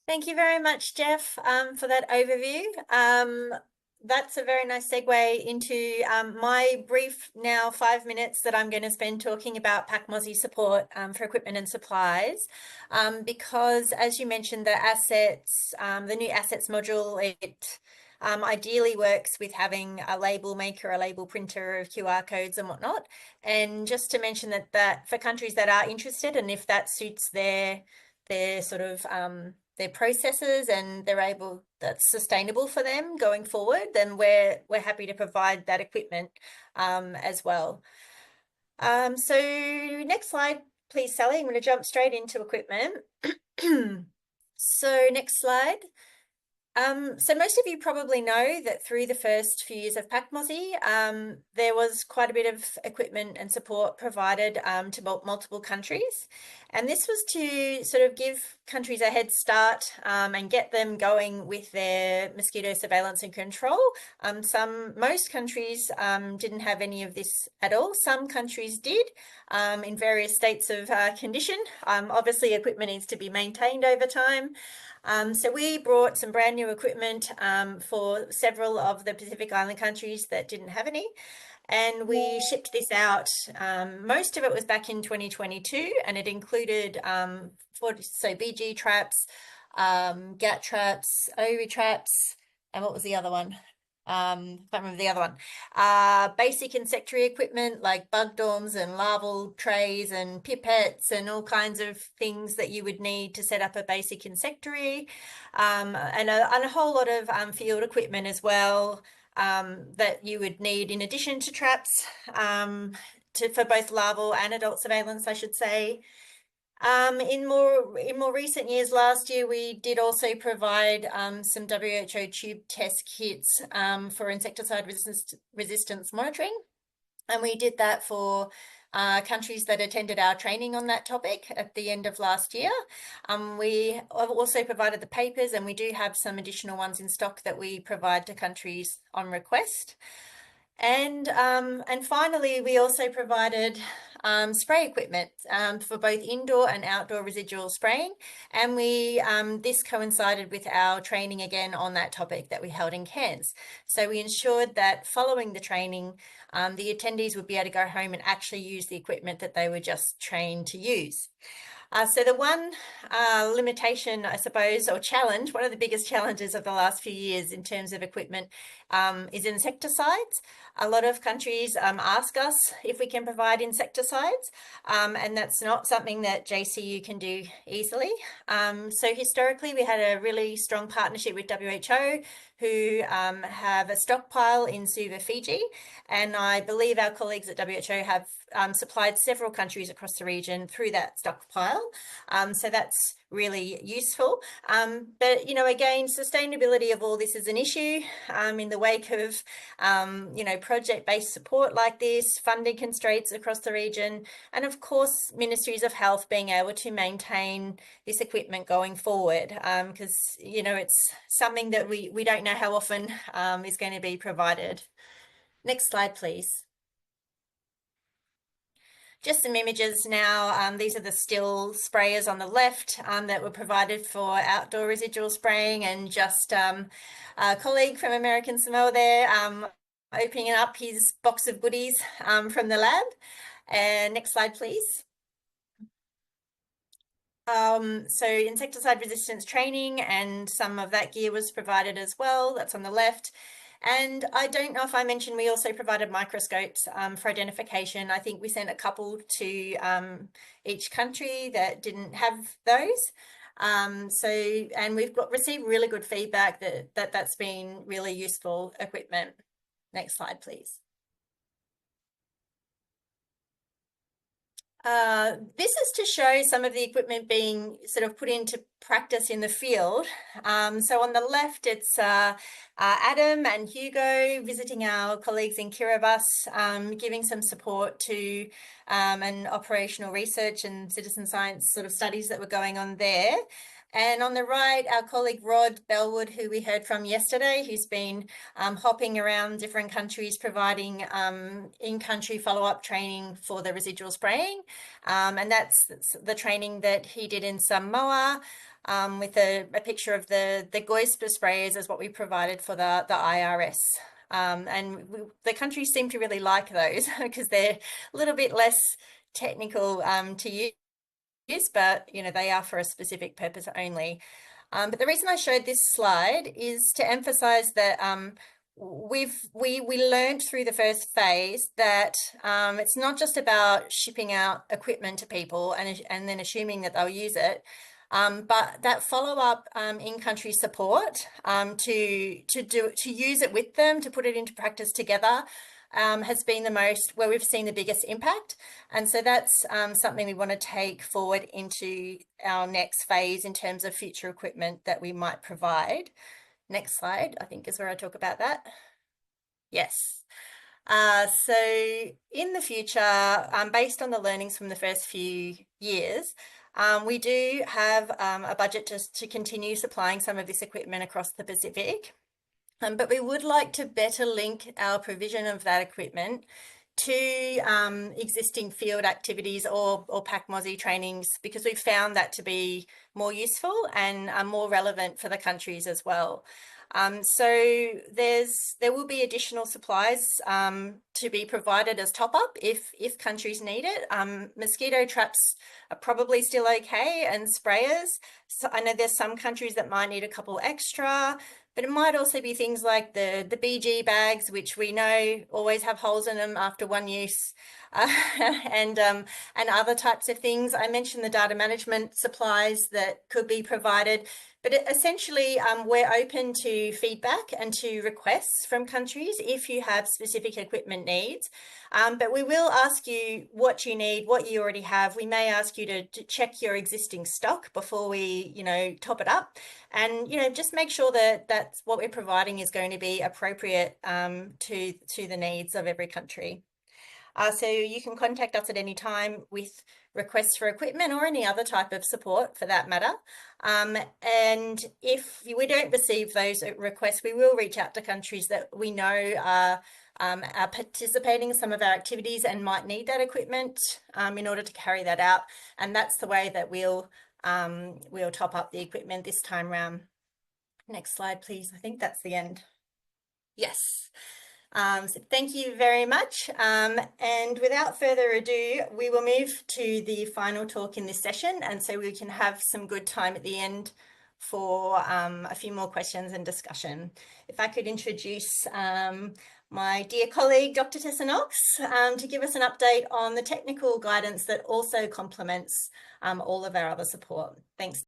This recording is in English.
Thank you very much, Jeff, for that overview. That's a very nice segue into my brief now 5 minutes that I'm going to spend talking about PacMOSSI support for equipment and supplies. Because as you mentioned, the new assets module, it ideally works with having a label maker, a label printer of QR codes and whatnot. And just to mention that for countries that are interested, and if that suits their sort of their processes and that's sustainable for them going forward, then we're happy to provide that equipment as well. So next slide, please, Sally. I'm going to jump straight into equipment. So next slide. So most of you probably know that through the first few years of PacMOSSI, there was quite a bit of equipment and support provided to multiple countries. And this was to sort of give countries a head start and get them going with their mosquito surveillance and control. Most countries didn't have any of this at all. Some countries did in various states of condition. Obviously, equipment needs to be maintained over time. So we brought some brand new equipment for several of the Pacific Island countries that didn't have any. And we shipped this out. Most of it was back in 2022, and it included BG traps, GAT traps, ORI traps, and what was the other one? Can't remember the other one. Basic insectary equipment like bug dorms and larval trays and pipettes and all kinds of things that you would need to set up a basic insectary, and a whole lot of field equipment as well that you would need in addition to traps for both larval and adult surveillance, I should say. In more recent years, last year we did also provide some WHO tube test kits for insecticide resistance monitoring, and we did that for countries that attended our training on that topic at the end of last year. We have also provided the papers, and we do have some additional ones in stock that we provide to countries on request. And finally, we also provided spray equipment for both indoor and outdoor residual spraying. And this coincided with our training again on that topic that we held in Cairns. So we ensured that following the training, the attendees would be able to go home and actually use the equipment that they were just trained to use. So the one limitation, I suppose, or challenge, one of the biggest challenges of the last few years in terms of equipment is insecticides. A lot of countries ask us if we can provide insecticides, and that's not something that JCU can do easily. So historically, we had a really strong partnership with WHO, who have a stockpile in Suva, Fiji, and I believe our colleagues at WHO have supplied several countries across the region through that stockpile. So that's really useful. But, again, sustainability of all this is an issue in the wake of, project-based support like this, funding constraints across the region, and of course, ministries of health being able to maintain this equipment going forward, because, it's something that we don't know how often is going to be provided. Next slide, please. Just some images now. These are the still sprayers on the left that were provided for outdoor residual spraying, and just a colleague from American Samoa there opening up his box of goodies from the lab. And next slide, please. So insecticide resistance training and some of that gear was provided as well. That's on the left. And I don't know if I mentioned we also provided microscopes for identification. I think we sent a couple to each country that didn't have those. And we've received really good feedback that's been really useful equipment. Next slide, please. This is to show some of the equipment being sort of put into practice in the field. So on the left, it's Adam and Hugo visiting our colleagues in Kiribati, giving some support to an operational research and citizen science sort of studies that were going on there. And on the right, our colleague Rod Bellwood, who we heard from yesterday, who's been hopping around different countries providing in-country follow-up training for the residual spraying. And that's the training that he did in Samoa. with a picture of the Goisper sprayers as what we provided for the IRS. The countries seem to really like those because they're a little bit less technical to use, but they are for a specific purpose only. But the reason I showed this slide is to emphasize that we learned through the first phase that it's not just about shipping out equipment to people and then assuming that they'll use it. But that follow-up in-country support to use it with them, to put it into practice together, has been where we've seen the biggest impact. And so that's something we want to take forward into our next phase in terms of future equipment that we might provide. Next slide, I think, is where I talk about that. Yes. So in the future, based on the learnings from the first few years, we do have a budget to continue supplying some of this equipment across the Pacific. But we would like to better link our provision of that equipment to existing field activities or PacMOSSI trainings, because we've found that to be more useful and more relevant for the countries as well. So there will be additional supplies to be provided as top-up if countries need it. Mosquito traps are probably still okay, and sprayers. So I know there's some countries that might need a couple extra, but it might also be things like the BG bags, which we know always have holes in them after one use, and other types of things. I mentioned the data management supplies that could be provided, but essentially we're open to feedback and to requests from countries if you have specific equipment needs. But we will ask you what you need, what you already have. We may ask you to check your existing stock before we, top it up, and just make sure that that's what we're providing is going to be appropriate to the needs of every country. So you can contact us at any time with requests for equipment or any other type of support for that matter. And if we don't receive those requests, we will reach out to countries that we know are participating in some of our activities and might need that equipment in order to carry that out. And that's the way that we'll top up the equipment this time round. Next slide, please. I think that's the end. Yes. So thank you very much. And without further ado, we will move to the final talk in this session. And so we can have some good time at the end for a few more questions and discussion. If I could introduce my dear colleague, Dr. Tessa Knox, to give us an update on the technical guidance that also complements all of our other support. Thanks.